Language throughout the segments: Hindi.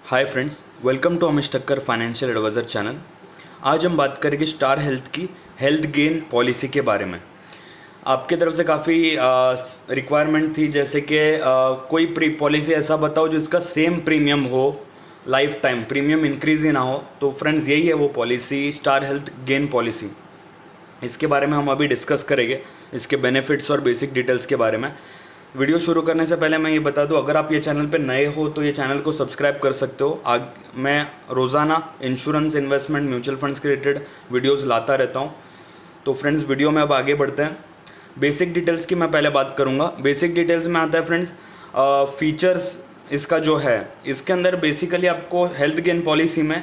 Hi friends, welcome to Amish Thakkar financial advisor channel. आज हम बात करेंगे स्टार हेल्थ की हेल्थ गेन पॉलिसी के बारे में। आपके तरफ से काफ़ी रिक्वायरमेंट थी, जैसे कि कोई पॉलिसी ऐसा बताओ जिसका सेम प्रीमियम हो, लाइफ टाइम प्रीमियम इंक्रीज ही ना हो। तो फ्रेंड्स, यही है वो policy, star health gain policy. इसके बारे में हम अभी डिस्कस करेंगे, इसके बेनिफिट्स और बेसिक डिटेल्स के बारे में। वीडियो शुरू करने से पहले मैं ये बता दूं, अगर आप ये चैनल पे नए हो तो ये चैनल को सब्सक्राइब कर सकते हो। मैं रोज़ाना इंश्योरेंस, इन्वेस्टमेंट, म्यूचुअल फंड्स के रिलेटेड वीडियोस लाता रहता हूँ। तो फ्रेंड्स, वीडियो में अब आगे बढ़ते हैं। बेसिक डिटेल्स की मैं पहले बात करूँगा। बेसिक डिटेल्स में आता है फ्रेंड्स फीचर्स इसका जो है। इसके अंदर बेसिकली आपको हेल्थ गेन पॉलिसी में,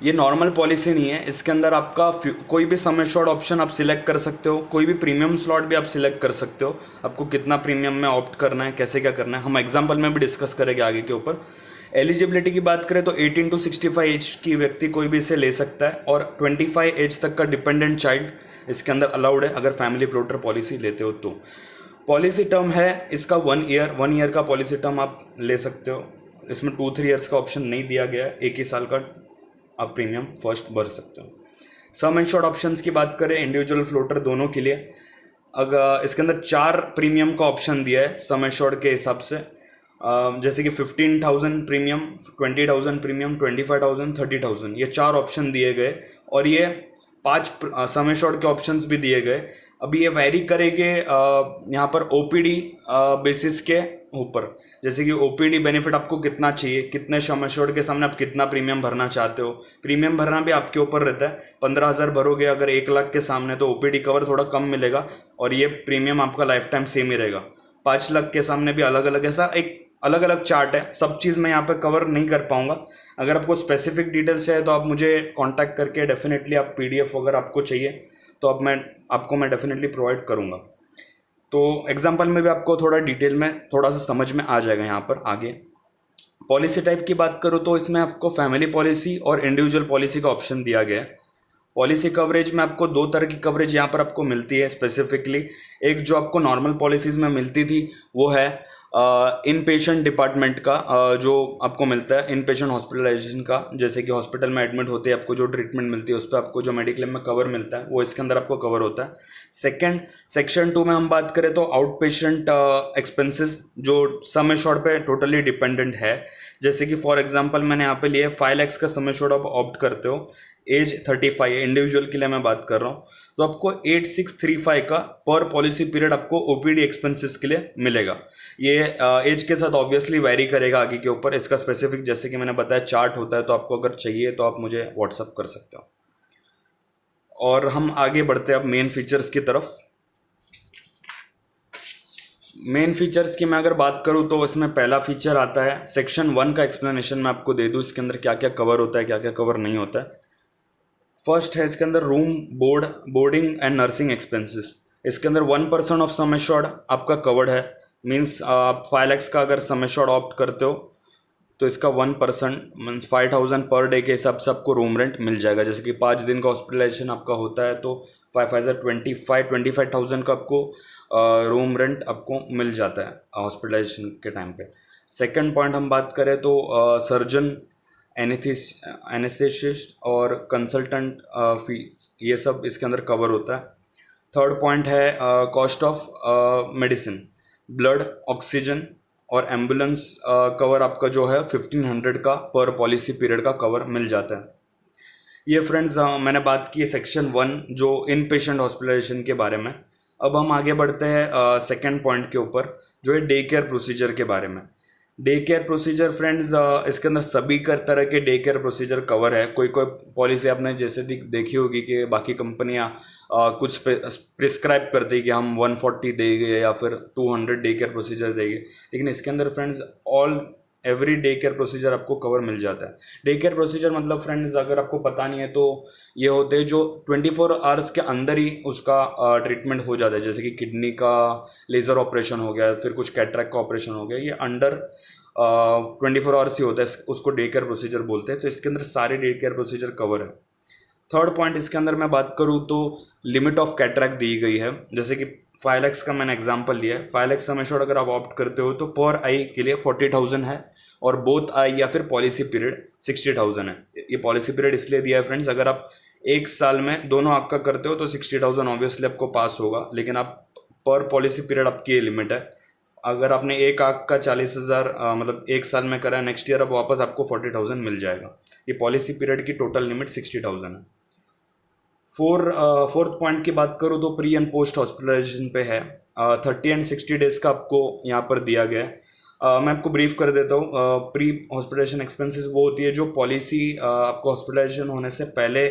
ये नॉर्मल पॉलिसी नहीं है, इसके अंदर आपका कोई भी सम एश्योर्ड ऑप्शन आप सिलेक्ट कर सकते हो, कोई भी प्रीमियम स्लॉट भी आप सिलेक्ट कर सकते हो। आपको कितना प्रीमियम में ऑप्ट करना है, कैसे क्या करना है, हम एग्जांपल में भी डिस्कस करेंगे आगे के ऊपर। एलिजिबिलिटी की बात करें तो 18 to 65 एज की व्यक्ति कोई भी इसे ले सकता है, और 25 एज तक का डिपेंडेंट चाइल्ड इसके अंदर अलाउड है, अगर फैमिली फ्लोटर पॉलिसी लेते हो तो। पॉलिसी टर्म है इसका 1 ईयर का पॉलिसी टर्म आप ले सकते हो। इसमें 2-3 ईयर्स का ऑप्शन नहीं दिया गया है, एक ही साल का आप प्रीमियम फर्स्ट भर सकते हो। सम एश्योर्ड ऑप्शंस की बात करें इंडिविजुअल फ्लोटर दोनों के लिए, अगर इसके अंदर 4 प्रीमियम का ऑप्शन दिया है सम एश्योर्ड के हिसाब से, जैसे कि 15,000 प्रीमियम, 20,000 प्रीमियम, 25,000, 30,000, ये 4 ऑप्शन दिए गए। और ये 5 सम एश्योर्ड के ऑप्शंस भी दिए गए। अभी ये वैरी करेंगे यहाँ पर ओपीडी बेसिस के ऊपर, जैसे कि ओपीडी बेनिफिट आपको कितना चाहिए, कितने सम एश्योर्ड के सामने आप कितना प्रीमियम भरना चाहते हो। प्रीमियम भरना भी आपके ऊपर रहता है। 15,000 भरोगे अगर 1 लाख के सामने, तो ओपीडी कवर थोड़ा कम मिलेगा, और ये प्रीमियम आपका लाइफ टाइम सेम ही रहेगा। 5 लाख के सामने भी अलग अलग, ऐसा एक अलग अलग चार्ट है। सब चीज़ मैं यहाँ पे कवर नहीं कर पाऊंगा। अगर आपको स्पेसिफिक डिटेल्स है तो आप मुझे कांटेक्ट करके डेफिनेटली, आप पीडीएफ अगर आपको चाहिए तो अब मैं डेफिनेटली प्रोवाइड करूँगा। तो एग्जाम्पल में भी आपको थोड़ा डिटेल में थोड़ा सा समझ में आ जाएगा यहाँ पर आगे। पॉलिसी टाइप की बात करूँ तो इसमें आपको फैमिली पॉलिसी और इंडिविजुअल पॉलिसी का ऑप्शन दिया गया है। पॉलिसी कवरेज में आपको 2 तरह की कवरेज यहाँ पर आपको मिलती है स्पेसिफिकली। एक जो आपको नॉर्मल पॉलिसीज़ में मिलती थी वो है इन पेशेंट डिपार्टमेंट का, जो आपको मिलता है इन पेशेंट हॉस्पिटलाइजेशन का, जैसे कि हॉस्पिटल में एडमिट होते हैं आपको जो ट्रीटमेंट मिलती है उस पर आपको जो मेडिक्लेम में कवर मिलता है वो इसके अंदर आपको कवर होता है। सेकंड, सेक्शन 2 में हम बात करें तो आउट पेशेंट एक्सपेंसेस, जो सम एश्योर्ड पे टोटली डिपेंडेंट है। जैसे कि फॉर एग्जांपल मैंने यहाँ पे लिए 5 लाख का सम एश्योर्ड आप ऑप्ट करते हो, एज 35 इंडिविजुअल के लिए मैं बात कर रहा हूँ, तो आपको 8635 का पर पॉलिसी पीरियड आपको ओपीडी एक्सपेंसेस के लिए मिलेगा। ये एज के साथ ऑब्वियसली वैरी करेगा आगे के ऊपर। इसका स्पेसिफिक जैसे कि मैंने बताया चार्ट होता है, तो आपको अगर चाहिए तो आप मुझे व्हाट्सअप कर सकते हो। और हम आगे बढ़ते हैं अब मेन फीचर्स की तरफ। मेन फीचर्स की मैं अगर बात करूं तो इसमें पहला फीचर आता है सेक्शन 1 का एक्सप्लेनेशन मैं आपको दे दूं, इसके अंदर क्या क्या कवर होता है, क्या क्या कवर नहीं होता है। फर्स्ट है इसके अंदर room, boarding and nursing expenses. इसके अंदर 1% ऑफ सम एश्योर्ड आपका कवर्ड है। मीन्स आप 5 लाख का अगर सम एश्योर्ड ऑप्ट करते हो तो इसका 1% मीन्स 5,000 पर डे के हिसाब से आपको रूम रेंट मिल जाएगा। जैसे कि 5 दिन का हॉस्पिटलाइजेशन आपका होता है तो 25,000 का आपको रूम रेंट आपको मिल जाता है हॉस्पिटलाइजेशन के टाइम पे। सेकेंड पॉइंट हम बात करें तो सर्जन, एनेस्थेसिस्ट और कंसल्टेंट फीस, ये सब इसके अंदर कवर होता है। थर्ड पॉइंट है cost of medicine, blood, oxygen और एम्बुलेंस कवर आपका जो है 1500 का पर पॉलिसी पीरियड का कवर मिल जाता है। ये फ्रेंड्स मैंने बात की है सेक्शन 1 जो इन पेशेंट हॉस्पिटलाइजेशन के बारे में। अब हम आगे बढ़ते हैं सेकेंड पॉइंट के ऊपर, जो है डे केयर प्रोसीजर के बारे में। डे केयर प्रोसीजर फ्रेंड्स, इसके अंदर सभी तरह के डे केयर प्रोसीजर कवर है। कोई कोई पॉलिसी आपने जैसे देखी होगी कि बाकी कंपनियां कुछ प्रिस्क्राइब करती है कि हम 140 देंगे या फिर 200 डे केयर प्रोसीजर देंगे, लेकिन इसके अंदर friends every day care procedure आपको कवर मिल जाता है। डे केयर प्रोसीजर मतलब फ्रेंड्स, अगर आपको पता नहीं है तो ये होते हैं जो 24 आवर्स के अंदर ही उसका ट्रीटमेंट हो जाता है। जैसे कि किडनी का लेज़र ऑपरेशन हो गया, फिर कुछ कैटरेक्ट का ऑपरेशन हो गया, ये अंडर 24 आवर्स ही होता है, उसको डे केयर प्रोसीजर बोलते हैं। तो इसके अंदर सारे डे केयर प्रोसीजर कवर है। थर्ड पॉइंट इसके अंदर मैं बात करूँ तो लिमिट ऑफ कैटरेक्ट दी गई है। जैसे कि 5 लाख का मैंने एग्जांपल लिया है। 5 लाख सम एश्योर्ड अगर आप ऑप्ट करते हो तो पर आई के लिए 40,000 है, और बोथ आई या फिर पॉलिसी पीरियड 60,000 है। ये पॉलिसी पीरियड इसलिए दिया है फ्रेंड्स, अगर आप एक साल में दोनों आँख का करते हो तो 60,000 ऑब्वियसली आपको पास होगा, लेकिन आप पर पॉलिसी पीरियड आपकी ये लिमिट है। अगर आपने एक आँख का 40,000 मतलब एक साल में करा है, नेक्स्ट ईयर अब वापस आपको 40,000 मिल जाएगा। ये पॉलिसी पीरियड की टोटल लिमिट 60,000 है। फोर्थ पॉइंट की बात करूँ तो प्री एंड पोस्ट हॉस्पिटलाइजेशन पे है। 30 एंड 60 डेज का आपको यहाँ पर दिया गया है। मैं आपको ब्रीफ कर देता हूँ। प्री हॉस्पिटलाइजेशन एक्सपेंसेस वो होती है जो पॉलिसी आपको हॉस्पिटलाइजेशन होने से पहले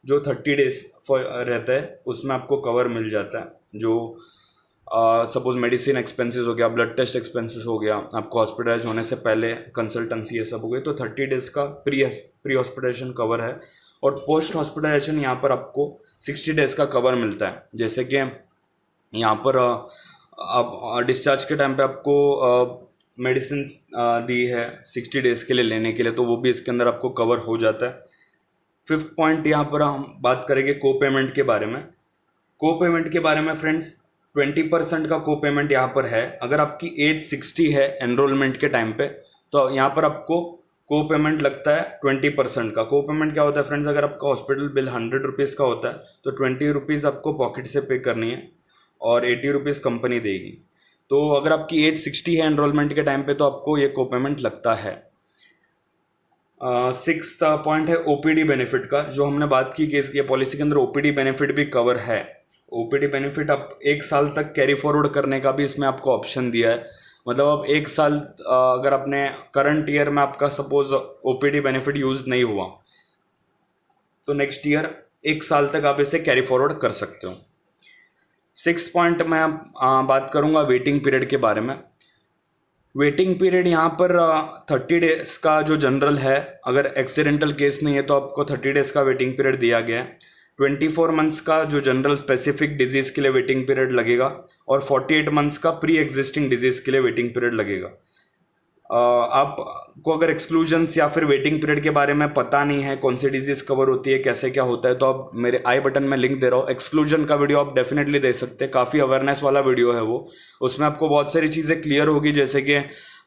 जो 30 डेज रहता है उसमें आपको कवर मिल जाता है। जो सपोज मेडिसिन एक्सपेंसेस हो गया, ब्लड टेस्ट एक्सपेंसेस हो गया, आपको हॉस्पिटलाइज होने से पहले कंसल्टेंसी ये सब हो गई, तो 30 डेज का प्री हॉस्पिटलाइजेशन कवर है। और पोस्ट हॉस्पिटलाइजेशन यहाँ पर आपको 60 डेज का कवर मिलता है। जैसे कि यहाँ पर आप डिस्चार्ज के टाइम पे आपको मेडिसिन दी है 60 डेज के लिए लेने के लिए, तो वो भी इसके अंदर आपको कवर हो जाता है। फिफ्थ पॉइंट यहाँ पर हम बात करेंगे को पेमेंट के बारे में। को पेमेंट के बारे में फ्रेंड्स 20% का को पेमेंट यहाँ पर है। अगर आपकी एज 60 है एनरोलमेंट के टाइम पे, तो यहाँ पर आपको को पेमेंट लगता है 20% का। को पेमेंट क्या होता है फ्रेंड्स, अगर आपका हॉस्पिटल बिल 100 रुपीज़ का होता है तो 20 रुपीज़ आपको पॉकेट से पे करनी है और 80 रुपीज़ कंपनी देगी। तो अगर आपकी एज 60 है एनरोलमेंट के टाइम पे तो आपको ये को पेमेंट लगता है। सिक्स्थ पॉइंट है ओपीडी बेनिफिट का। जो हमने बात की कि इसकी पॉलिसी के अंदर ओपीडी बेनिफिट भी कवर है। ओपीडी बेनिफिट आप एक साल तक कैरी फॉरवर्ड करने का भी इसमें आपको ऑप्शन दिया है। मतलब अब एक साल अगर आपने करंट ईयर में आपका सपोज ओपीडी बेनिफिट यूज नहीं हुआ तो नेक्स्ट ईयर एक साल तक आप इसे कैरी फॉरवर्ड कर सकते हो। सिक्स पॉइंट मैं बात करूंगा वेटिंग पीरियड के बारे में। वेटिंग पीरियड यहाँ पर 30 डेज का जो जनरल है, अगर एक्सीडेंटल केस नहीं है तो आपको 30 डेज का वेटिंग पीरियड दिया गया है। 24 मंथ्स का जो जनरल स्पेसिफिक डिजीज़ के लिए वेटिंग पीरियड लगेगा और 48 मंथ्स का प्री एग्जिस्टिंग डिजीज़ के लिए वेटिंग पीरियड लगेगा। आपको अगर एक्सक्लूजन्स या फिर वेटिंग पीरियड के बारे में पता नहीं है, कौन सी डिजीज़ कवर होती है, कैसे क्या होता है, तो आप मेरे आई बटन में लिंक दे रहा हूँ, एक्सक्लूजन का वीडियो आप डेफिनेटली दे सकते हैं। काफ़ी अवेयरनेस वाला वीडियो है वो। उसमें आपको बहुत सारी चीज़ें क्लियर होगी, जैसे कि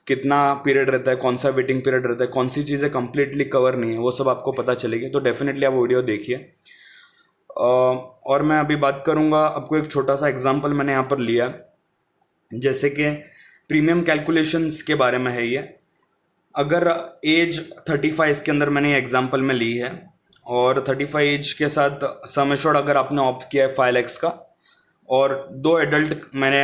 कितना पीरियड रहता है, कौन सा वेटिंग पीरियड रहता है, कौन सी चीज़ें कंप्लीटली कवर नहीं है, वो सब आपको पता चलेगी। तो डेफिनेटली आप वीडियो देखिए। और मैं अभी बात करूँगा, आपको एक छोटा सा एग्जाम्पल मैंने यहाँ पर लिया, जैसे कि प्रीमियम कैलकुलेशंस के बारे में है ये। अगर एज 35 इसके अंदर मैंने एग्जाम्पल में ली है और 35 एज के साथ सम एश्योर्ड अगर आपने ऑप्ट किया है 5 लाख का और 2 एडल्ट मैंने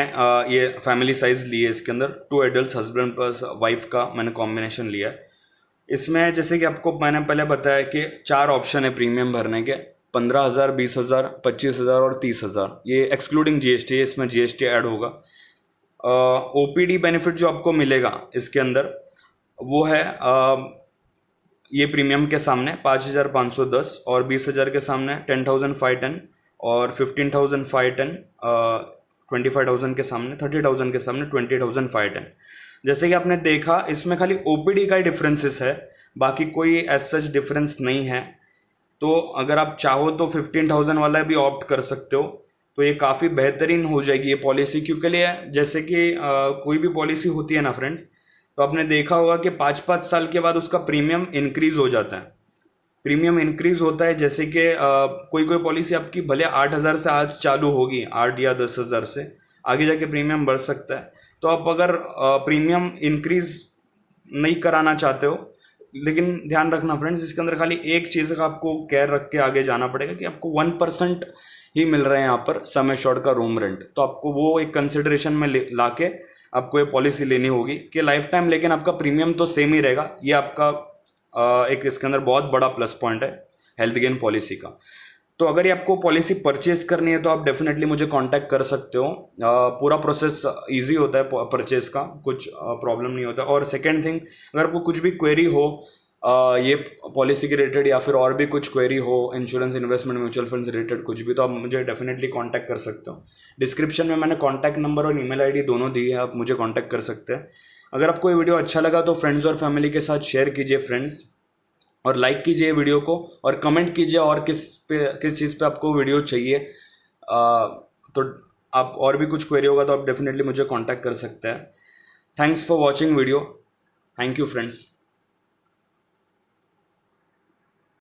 ये फैमिली साइज ली है, इसके अंदर 2 एडल्ट हस्बैंड प्लस वाइफ का मैंने कॉम्बिनेशन लिया है। इसमें जैसे कि आपको मैंने पहले बताया कि 4 ऑप्शन है प्रीमियम भरने के, 15,000, 20,000, 25,000 और 30,000। ये एक्सक्लूडिंग जीएसटी है, इसमें जीएसटी ऐड होगा। ओपीडी बेनिफिट जो आपको मिलेगा इसके अंदर वो है ये प्रीमियम के सामने 5,510 और 20,000 के सामने 10,510 और 15,510, 25,000 के सामने 30,000 के सामने 20,510। जैसे कि आपने देखा इसमें खाली ओपीडी का ही डिफरेंसेस है, बाकी कोई एज सच डिफरेंस नहीं है। तो अगर आप चाहो तो 15,000 वाला भी ऑप्ट कर सकते हो, तो ये काफ़ी बेहतरीन हो जाएगी ये पॉलिसी। क्योंकि लिए जैसे कि कोई भी पॉलिसी होती है ना फ्रेंड्स, तो आपने देखा होगा कि 5-5 साल के बाद उसका प्रीमियम इंक्रीज हो जाता है। प्रीमियम इंक्रीज होता है, जैसे कि कोई कोई पॉलिसी आपकी भले 8,000 से आज चालू होगी, 8 या 10,000 से आगे जाके प्रीमियम बढ़ सकता है। तो आप अगर प्रीमियम इंक्रीज नहीं कराना चाहते हो, लेकिन ध्यान रखना फ्रेंड्स, इसके अंदर खाली एक चीज़ का आपको केयर रख के आगे जाना पड़ेगा कि आपको 1% ही मिल रहा है यहाँ पर सम एश्योर्ड का रूम रेंट। तो आपको वो एक कंसिडरेशन में ला के आपको ये पॉलिसी लेनी होगी कि लाइफ टाइम, लेकिन आपका प्रीमियम तो सेम ही रहेगा। ये आपका एक इसके अंदर बहुत बड़ा प्लस पॉइंट है हेल्थ गेन पॉलिसी का। तो अगर ये आपको पॉलिसी परचेज करनी है तो आप डेफिनेटली मुझे कांटेक्ट कर सकते हो। पूरा प्रोसेस इजी होता है परचेज का, कुछ प्रॉब्लम नहीं होता। और सेकेंड थिंग, अगर आपको कुछ भी क्वेरी हो ये पॉलिसी के रिलेटेड या फिर और भी कुछ क्वेरी हो, इंश्योरेंस, इन्वेस्टमेंट, म्यूचुअल फंड से रिलेटेड कुछ भी, तो आप मुझे डेफिनेटली कांटेक्ट कर सकते हो। डिस्क्रिप्शन में मैंने कांटेक्ट नंबर और ईमेल आईडी दोनों दी है, आप मुझे कांटेक्ट कर सकते हैं। अगर आपको ये वीडियो अच्छा लगा तो फ्रेंड्स और फैमिली के साथ शेयर कीजिए फ्रेंड्स, और लाइक कीजिए वीडियो को और कमेंट कीजिए और किस चीज़ पे आपको वीडियो चाहिए। तो आप और भी कुछ क्वेरी होगा तो आप डेफिनेटली मुझे कांटेक्ट कर सकते हैं। Thanks for watching video. Thank you friends.